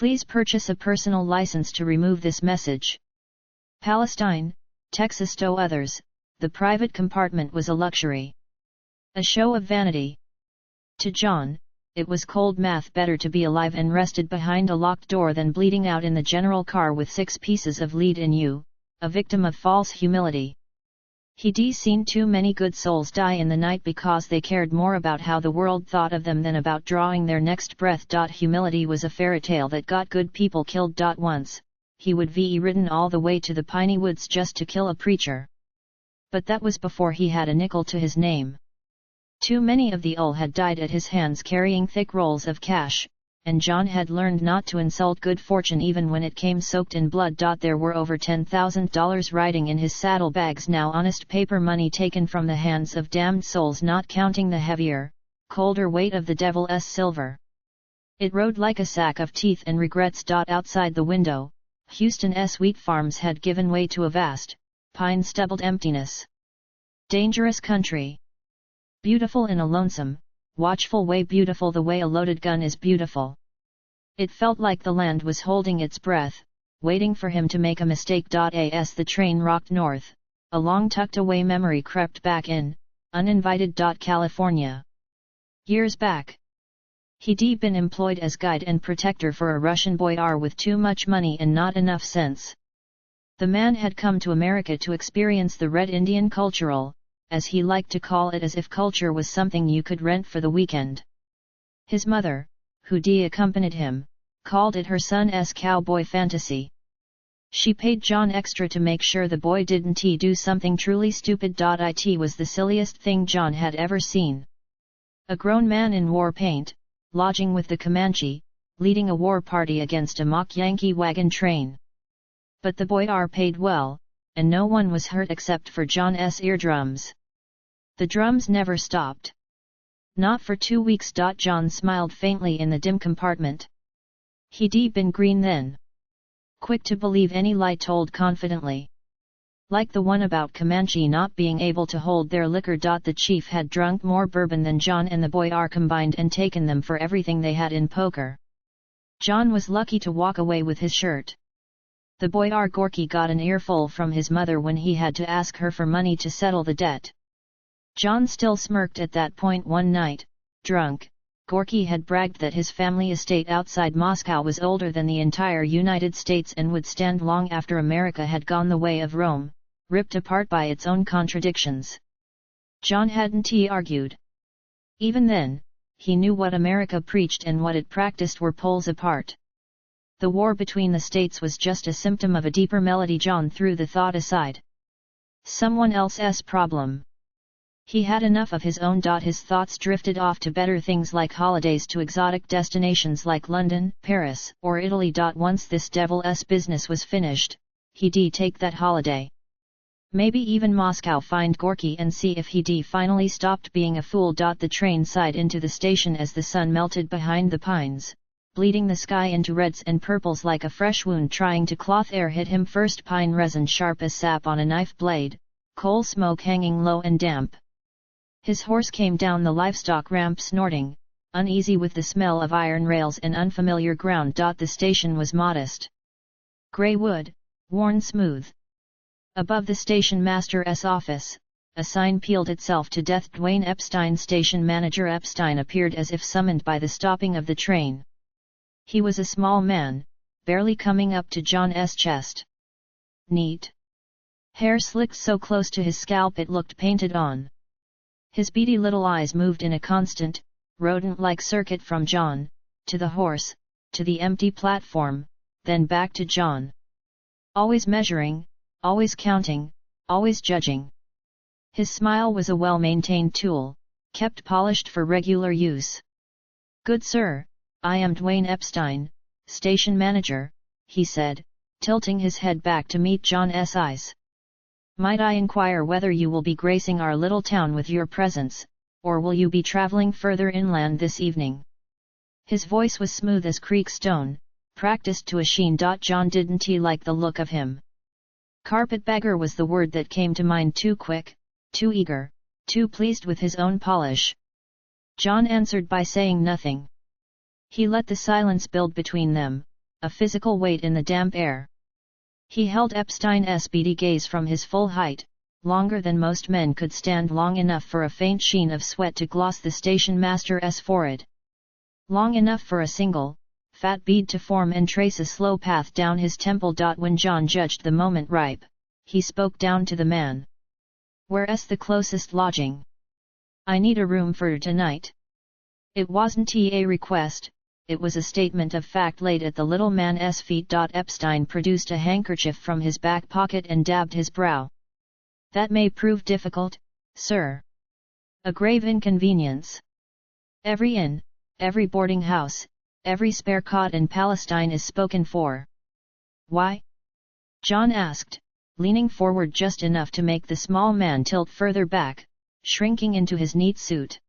Please purchase a personal license to remove this message. Palestine, Texas to others, the private compartment was a luxury. A show of vanity. To John, it was cold math, better to be alive and rested behind a locked door than bleeding out in the general car with 6 pieces of lead in you, a victim of false humility. He'd seen too many good souls die in the night because they cared more about how the world thought of them than about drawing their next breath. Humility was a fairy tale that got good people killed. Once, he would be ridden all the way to the piney woods just to kill a preacher. But that was before he had a nickel to his name. Too many of the old had died at his hands carrying thick rolls of cash, and John had learned not to insult good fortune even when it came soaked in blood. There were over $10,000 riding in his saddlebags now, honest paper money taken from the hands of damned souls, not counting the heavier, colder weight of the devil's silver. It rode like a sack of teeth and regrets. Outside the window, Houston's wheat farms had given way to a vast, pine-stubbled emptiness. Dangerous country. Beautiful in a lonesome, watchful way, beautiful the way a loaded gun is beautiful. It felt like the land was holding its breath, waiting for him to make a mistake. As the train rocked north, a long tucked-away memory crept back in, uninvited. California. Years back, he'd been employed as guide and protector for a Russian boyar with too much money and not enough sense. The man had come to America to experience the Red Indian cultural, as he liked to call it, as if culture was something you could rent for the weekend. His mother, who'd accompanied him, called it her son's cowboy fantasy. She paid John extra to make sure the boy didn't do something truly stupid. It was the silliest thing John had ever seen. A grown man in war paint, lodging with the Comanche, leading a war party against a mock Yankee wagon train. But the boyar paid well, and no one was hurt except for John's eardrums. The drums never stopped. Not for 2 weeks. John smiled faintly in the dim compartment. He'd been green then. Quick to believe any lie told confidently. Like the one about Comanche not being able to hold their liquor. The chief had drunk more bourbon than John and the boyar combined and taken them for everything they had in poker. John was lucky to walk away with his shirt. The boyar Gorky got an earful from his mother when he had to ask her for money to settle the debt. John still smirked at that point. One night, drunk, Gorky had bragged that his family estate outside Moscow was older than the entire United States and would stand long after America had gone the way of Rome, ripped apart by its own contradictions. John hadn't argued. Even then, he knew what America preached and what it practiced were poles apart. The war between the states was just a symptom of a deeper melody. John threw the thought aside. Someone else's problem. He had enough of his own. His thoughts drifted off to better things like holidays, to exotic destinations like London, Paris, or Italy. Once this devil's business was finished, he'd take that holiday. Maybe even Moscow, find Gorky and see if he'd finally stopped being a fool. The train sighed into the station as the sun melted behind the pines, bleeding the sky into reds and purples like a fresh wound trying to cloth. Air hit him first, pine resin sharp as sap on a knife blade, coal smoke hanging low and damp. His horse came down the livestock ramp snorting, uneasy with the smell of iron rails and unfamiliar ground. The station was modest. Grey wood, worn smooth. Above the station master's office, a sign peeled itself to death. Dwayne Epstein. Station manager Epstein appeared as if summoned by the stopping of the train. He was a small man, barely coming up to John's chest. Neat. Hair slicked so close to his scalp it looked painted on. His beady little eyes moved in a constant, rodent-like circuit from John, to the horse, to the empty platform, then back to John. Always measuring, always counting, always judging. His smile was a well-maintained tool, kept polished for regular use. "Good sir, I am Dwayne Epstein, station manager," he said, tilting his head back to meet John's eyes. "Might I inquire whether you will be gracing our little town with your presence, or will you be traveling further inland this evening?" His voice was smooth as creek stone, practiced to a sheen. John didn't like the look of him. Carpetbagger was the word that came to mind. Too quick, too eager, too pleased with his own polish. John answered by saying nothing. He let the silence build between them, a physical weight in the damp air. He held Epstein's beady gaze from his full height, longer than most men could stand, long enough for a faint sheen of sweat to gloss the station master's forehead. Long enough for a single, fat bead to form and trace a slow path down his temple. When John judged the moment ripe, he spoke down to the man. "Where's the closest lodging? I need a room for tonight." It wasn't a request, it was a statement of fact laid at the little man's feet. Epstein produced a handkerchief from his back pocket and dabbed his brow. "That may prove difficult, sir. A grave inconvenience. Every inn, every boarding house, every spare cot in Palestine is spoken for." "Why?" John asked, leaning forward just enough to make the small man tilt further back, shrinking into his neat suit.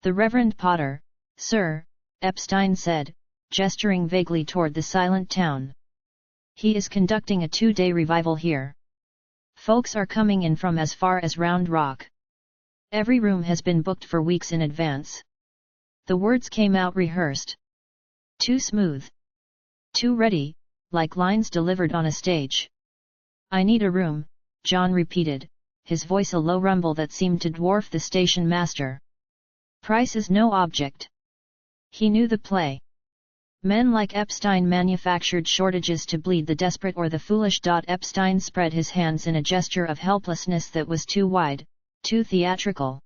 "The Reverend Potter, sir," Epstein said, gesturing vaguely toward the silent town. "He is conducting a 2-day revival here. Folks are coming in from as far as Round Rock. Every room has been booked for weeks in advance." The words came out rehearsed. Too smooth. Too ready, like lines delivered on a stage. "I need a room," John repeated, his voice a low rumble that seemed to dwarf the station master. "Price is no object." He knew the play. Men like Epstein manufactured shortages to bleed the desperate or the foolish. Epstein spread his hands in a gesture of helplessness that was too wide, too theatrical.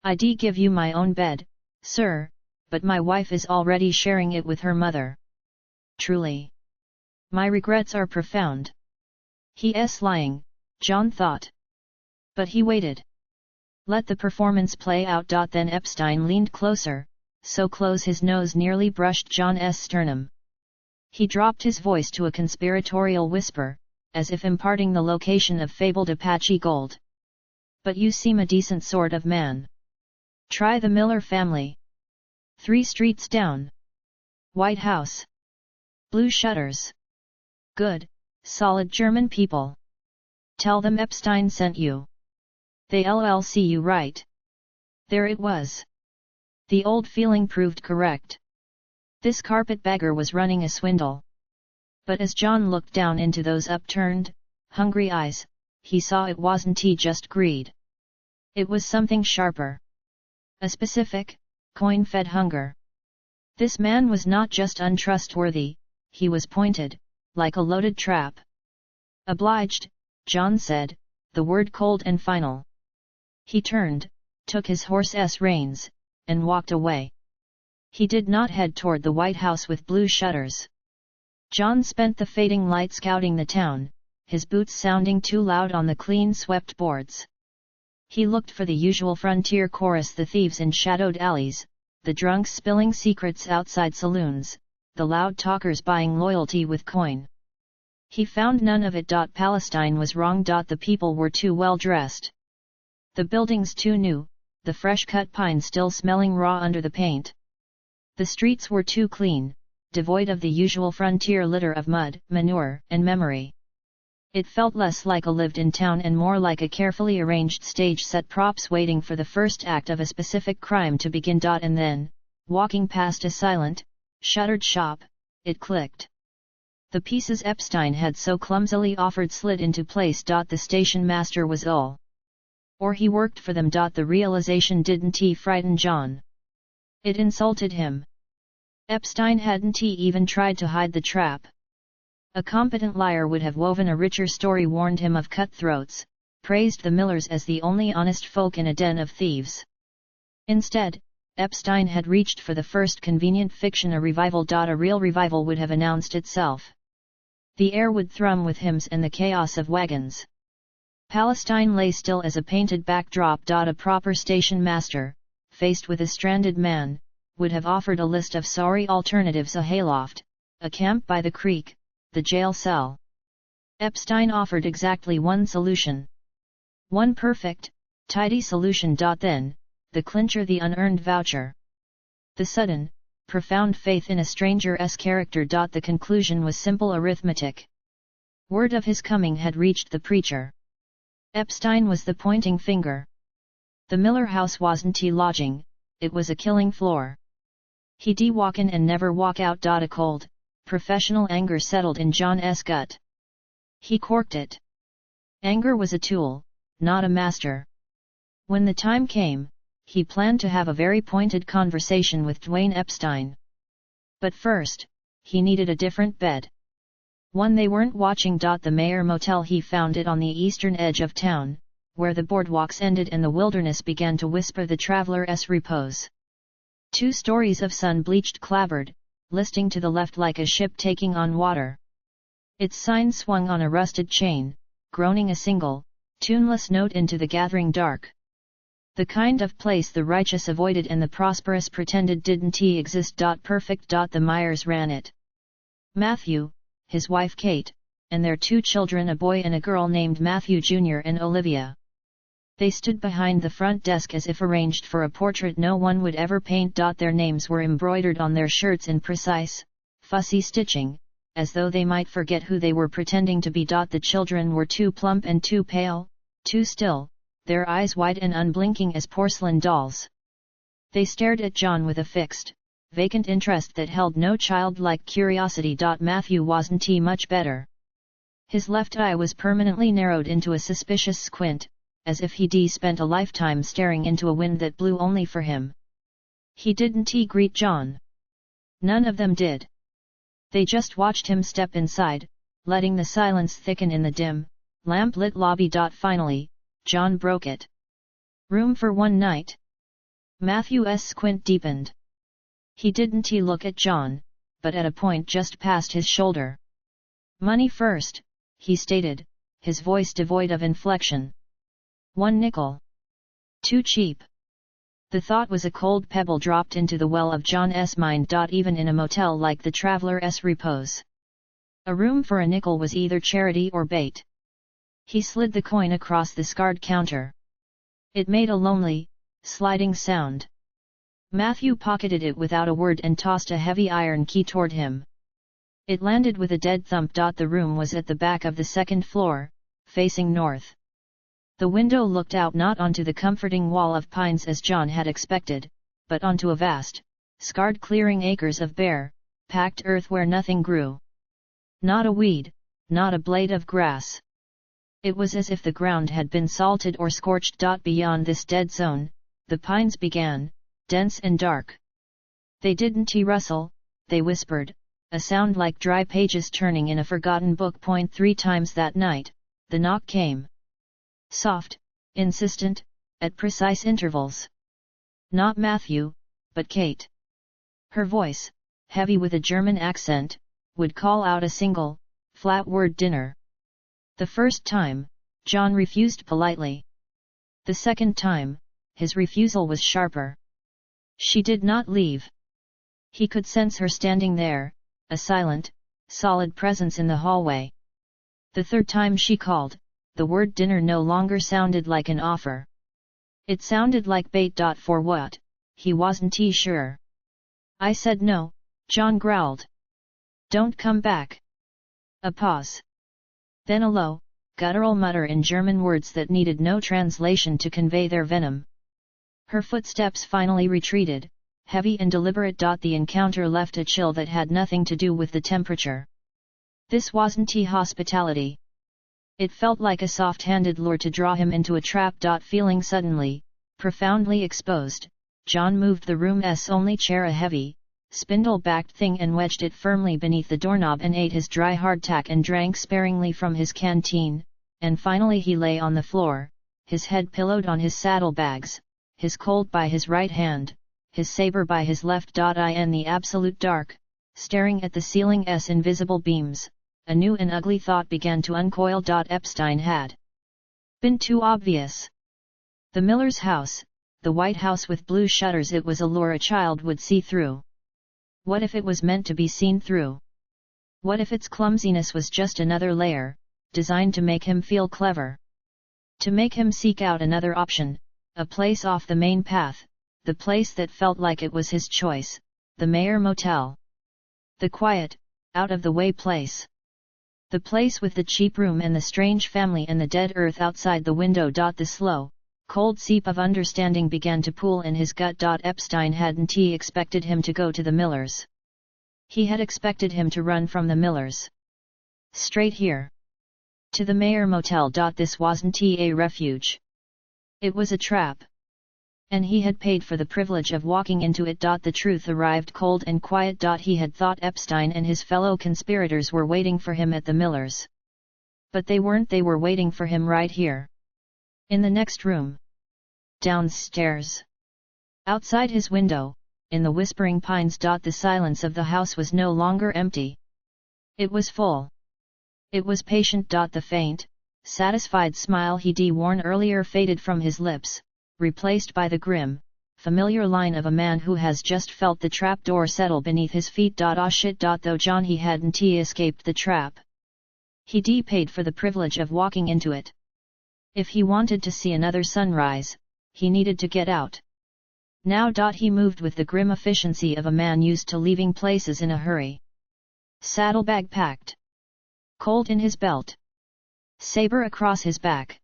"I'd give you my own bed, sir, but my wife is already sharing it with her mother." "Truly. My regrets are profound." He's lying, John thought. But he waited. Let the performance play out. Then Epstein leaned closer, so close his nose nearly brushed John's sternum. He dropped his voice to a conspiratorial whisper, as if imparting the location of fabled Apache gold. "But you seem a decent sort of man. Try the Miller family. 3 streets down. White House. Blue shutters. Good, solid German people. Tell them Epstein sent you. They'll see you right." There it was. The old feeling proved correct. This carpetbagger was running a swindle. But as John looked down into those upturned, hungry eyes, he saw it wasn't just greed. It was something sharper. A specific, coin-fed hunger. This man was not just untrustworthy, he was pointed, like a loaded trap. "Obliged," John said, the word cold and final. He turned, took his horse's reins, and walked away. He did not head toward the White House with blue shutters. John spent the fading light scouting the town, his boots sounding too loud on the clean-swept boards. He looked for the usual frontier chorus: the thieves in shadowed alleys, the drunks spilling secrets outside saloons, the loud talkers buying loyalty with coin. He found none of it. Palestine was wrong. The people were too well dressed. The buildings too new, the fresh-cut pine still smelling raw under the paint. The streets were too clean, devoid of the usual frontier litter of mud, manure, and memory. It felt less like a lived-in town and more like a carefully arranged stage set, props waiting for the first act of a specific crime to begin. And then, walking past a silent, shuttered shop, it clicked. The pieces Epstein had so clumsily offered slid into place. The station master was all. Or he worked for them. The realization didn't frighten John. It insulted him. Epstein hadn't even tried to hide the trap. A competent liar would have woven a richer story, warned him of cutthroats, praised the Millers as the only honest folk in a den of thieves. Instead, Epstein had reached for the first convenient fiction: a revival. A real revival would have announced itself. The air would thrum with hymns and the chaos of wagons. Palestine lay still as a painted backdrop. A proper station master, faced with a stranded man, would have offered a list of sorry alternatives: a hayloft, a camp by the creek, the jail cell. Epstein offered exactly one solution. One perfect, tidy solution. Then, the clincher: the unearned voucher. The sudden, profound faith in a stranger's character. The conclusion was simple arithmetic. Word of his coming had reached the preacher. Epstein was the pointing finger. The Miller house wasn't lodging, it was a killing floor. He'd walk in and never walk out. A cold, professional anger settled in John's gut. He corked it. Anger was a tool, not a master. When the time came, he planned to have a very pointed conversation with Dwayne Epstein. But first, he needed a different bed. One they weren't watching. The Mayor Motel. He found it on the eastern edge of town, where the boardwalks ended and the wilderness began to whisper the traveler's repose. 2 stories of sun-bleached clapboard, listing to the left like a ship taking on water. Its sign swung on a rusted chain, groaning a single, tuneless note into the gathering dark. The kind of place the righteous avoided and the prosperous pretended didn't exist. Perfect. The Myers ran it. Matthew, his wife Kate, and their 2 children, a boy and a girl named Matthew Jr. and Olivia. They stood behind the front desk as if arranged for a portrait no one would ever paint. Their names were embroidered on their shirts in precise, fussy stitching, as though they might forget who they were pretending to be. The children were too plump and too pale, too still, their eyes wide and unblinking as porcelain dolls. They stared at John with a fixed, vacant interest that held no childlike curiosity. Matthew wasn't much better. His left eye was permanently narrowed into a suspicious squint, as if he'd spent a lifetime staring into a wind that blew only for him. He didn't greet John. None of them did. They just watched him step inside, letting the silence thicken in the dim, lamp-lit lobby. Finally, John broke it. Room for one night? Matthew's squint deepened. He didn't look at John, but at a point just past his shoulder. Money first, he stated, his voice devoid of inflection. 1 nickel. Too cheap. The thought was a cold pebble dropped into the well of John's mind. Even in a motel like the Traveler's Repose, a room for a nickel was either charity or bait. He slid the coin across the scarred counter. It made a lonely, sliding sound. Matthew pocketed it without a word and tossed a heavy iron key toward him. It landed with a dead thump. The room was at the back of the 2nd floor, facing north. The window looked out not onto the comforting wall of pines as John had expected, but onto a vast, scarred clearing, acres of bare, packed earth where nothing grew. Not a weed, not a blade of grass. It was as if the ground had been salted or scorched. Beyond this dead zone, the pines began, dense and dark. They didn't rustle, they whispered, a sound like dry pages turning in a forgotten book. 3 times that night, the knock came. Soft, insistent, at precise intervals. Not Matthew, but Kate. Her voice, heavy with a German accent, would call out a single, flat word: dinner. The first time, John refused politely. The second time, his refusal was sharper. She did not leave. He could sense her standing there, a silent, solid presence in the hallway. The third time she called, the word dinner no longer sounded like an offer. It sounded like bait. For what? He wasn't sure. I said no, John growled. Don't come back. A pause. Then a low, guttural mutter in German words that needed no translation to convey their venom. Her footsteps finally retreated, heavy and deliberate. The encounter left a chill that had nothing to do with the temperature. This wasn't hospitality. It felt like a soft-handed lure to draw him into a trap. Feeling suddenly, profoundly exposed, John moved the room's only chair, a heavy, spindle-backed thing, and wedged it firmly beneath the doorknob and ate his dry hardtack and drank sparingly from his canteen, and finally he lay on the floor, his head pillowed on his saddlebags, his Colt by his right hand, his saber by his left. In the absolute dark, staring at the ceiling's invisible beams, a new and ugly thought began to uncoil. Epstein had been too obvious. The Miller's house, the white house with blue shutters, it was a lure a child would see through. What if it was meant to be seen through? What if its clumsiness was just another layer, designed to make him feel clever? To make him seek out another option, a place off the main path, the place that felt like it was his choice, the Mayer Motel. The quiet, out-of-the-way place. The place with the cheap room and the strange family and the dead earth outside the window. The slow, cold seep of understanding began to pool in his gut. Epstein hadn't expected him to go to the Millers. He had expected him to run from the Millers. Straight here. To the Mayor Motel. This wasn't a refuge. It was a trap. And he had paid for the privilege of walking into it. The truth arrived cold and quiet. He had thought Epstein and his fellow conspirators were waiting for him at the Millers. But they weren't. They were waiting for him right here. In the next room. Downstairs. Outside his window, in the whispering pines. The silence of the house was no longer empty. It was full. It was patient. The faint, satisfied smile he'd worn earlier faded from his lips, replaced by the grim, familiar line of a man who has just felt the trap door settle beneath his feet. Ah shit. Though John he hadn't escaped the trap. He'd paid for the privilege of walking into it. If he wanted to see another sunrise, he needed to get out. Now. He moved with the grim efficiency of a man used to leaving places in a hurry. Saddlebag packed. Colt in his belt. Saber across his back.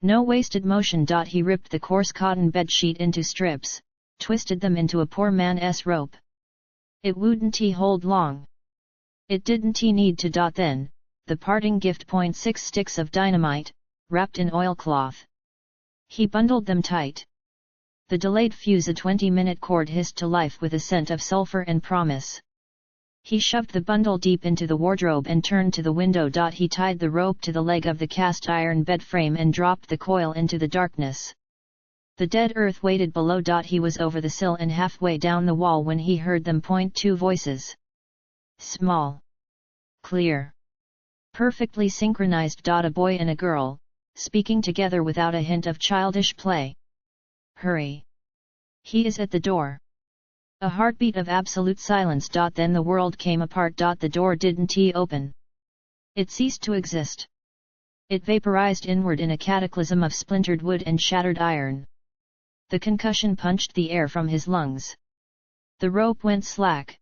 No wasted motion. He ripped the coarse cotton bedsheet into strips, twisted them into a poor man's rope. It wouldn't hold long. It didn't need to. Then, the parting gift. 6 sticks of dynamite, wrapped in oilcloth. He bundled them tight. The delayed fuse. A 20-minute cord hissed to life with a scent of sulfur and promise. He shoved the bundle deep into the wardrobe and turned to the window. He tied the rope to the leg of the cast iron bed frame and dropped the coil into the darkness. The dead earth waited below. He was over the sill and halfway down the wall when he heard them point. 2 voices. Small. Clear. Perfectly synchronized. A boy and a girl, speaking together without a hint of childish play. Hurry. He is at the door. A heartbeat of absolute silence. Then the world came apart. The door didn't open. It ceased to exist. It vaporized inward in a cataclysm of splintered wood and shattered iron. The concussion punched the air from his lungs. The rope went slack.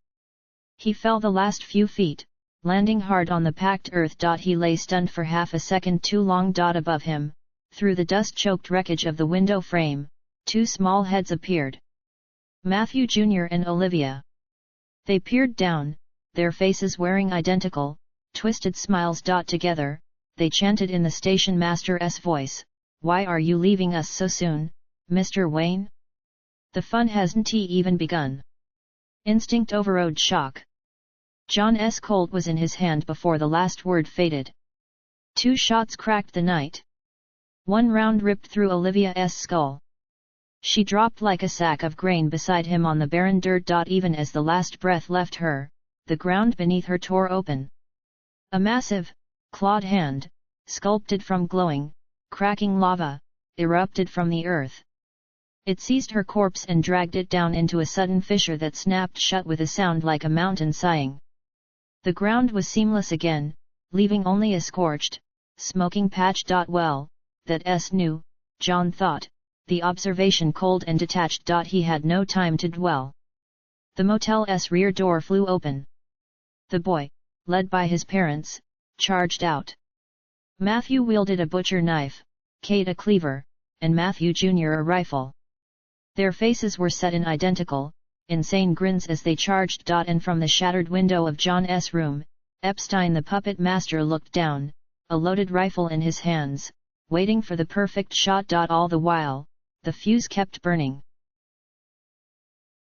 He fell the last few feet, landing hard on the packed earth. He lay stunned for half a second too long. Above him, through the dust-choked wreckage of the window frame, 2 small heads appeared. Matthew Jr. and Olivia. They peered down, their faces wearing identical, twisted smiles. Together, they chanted in the station master's voice, "Why are you leaving us so soon, Mr. Wayne? The fun hasn't even begun." Instinct overrode shock. John's Colt was in his hand before the last word faded. 2 shots cracked the night. 1 round ripped through Olivia's skull. She dropped like a sack of grain beside him on the barren dirt. Even as the last breath left her, the ground beneath her tore open. A massive, clawed hand, sculpted from glowing, cracking lava, erupted from the earth. It seized her corpse and dragged it down into a sudden fissure that snapped shut with a sound like a mountain sighing. The ground was seamless again, leaving only a scorched, smoking patch. Well, that's new, John thought, the observation cold and detached. He had no time to dwell. The motel's rear door flew open. The boy, led by his parents, charged out. Matthew wielded a butcher knife, Kate a cleaver, and Matthew Jr. a rifle. Their faces were set in identical, insane grins as they charged. And from the shattered window of John's room, Epstein the puppet master looked down, a loaded rifle in his hands, waiting for the perfect shot. All the while, the fuse kept burning.